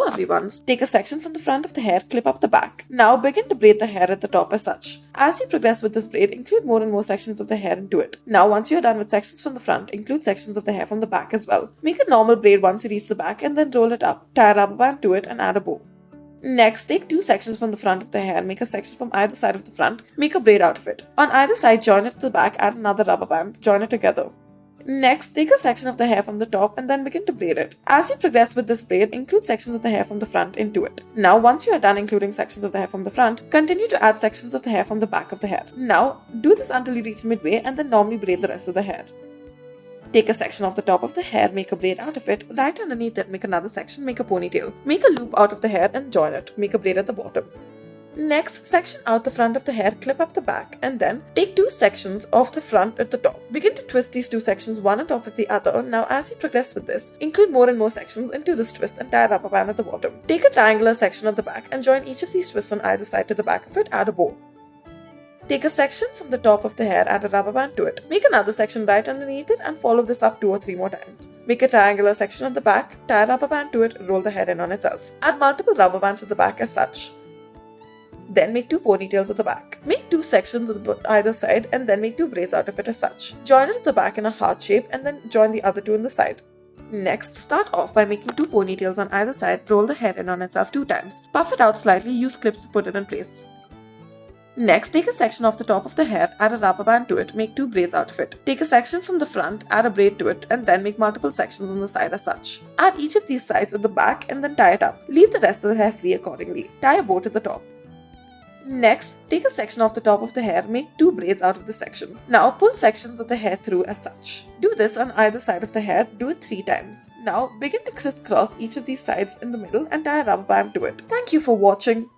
everyone. Take a section from the front of the hair, clip up the back. Now begin to braid the hair at the top as such. As you progress with this braid, include more and more sections of the hair into it. Now once you are done with sections from the front, include sections of the hair from the back as well. Make a normal braid once you reach the back and then roll it up. Tie a rubber band to it and add a bow. Next, take two sections from the front of the hair, make a section from either side of the front, make a braid out of it. On either side, join it to the back, add another rubber band, join it together. Next, take a section of the hair from the top and then begin to braid it. As you progress with this braid, include sections of the hair from the front into it. Now, once you are done including sections of the hair from the front, continue to add sections of the hair from the back of the hair. Now, do this until you reach midway and then normally braid the rest of the hair. Take a section of the top of the hair, make a braid out of it, right underneath it make another section, make a ponytail. Make a loop out of the hair and join it, make a braid at the bottom. Next, section out the front of the hair, clip up the back, and then take two sections of the front at the top. Begin to twist these two sections one on top of the other. Now as you progress with this, include more and more sections into this twist and tie a rubber band at the bottom. Take a triangular section at the back and join each of these twists on either side to the back of it, add a bow. Take a section from the top of the hair, add a rubber band to it. Make another section right underneath it and follow this up 2 or 3 more times. Make a triangular section at the back, tie a rubber band to it, roll the hair in on itself. Add multiple rubber bands at the back as such. Then make 2 ponytails at the back. Make 2 sections at either side and then make 2 braids out of it as such. Join it at the back in a heart shape and then join the other 2 in the side. Next, start off by making 2 ponytails on either side, roll the hair in on itself 2 times. Puff it out slightly, use clips to put it in place. Next, take a section off the top of the hair, add a rubber band to it, make 2 braids out of it. Take a section from the front, add a braid to it, and then make multiple sections on the side as such. Add each of these sides at the back and then tie it up. Leave the rest of the hair free accordingly. Tie a bow to the top. Next, take a section off the top of the hair, make 2 braids out of the section. Now pull sections of the hair through as such. Do this on either side of the hair, do it 3 times. Now begin to crisscross each of these sides in the middle and tie a rubber band to it. Thank you for watching.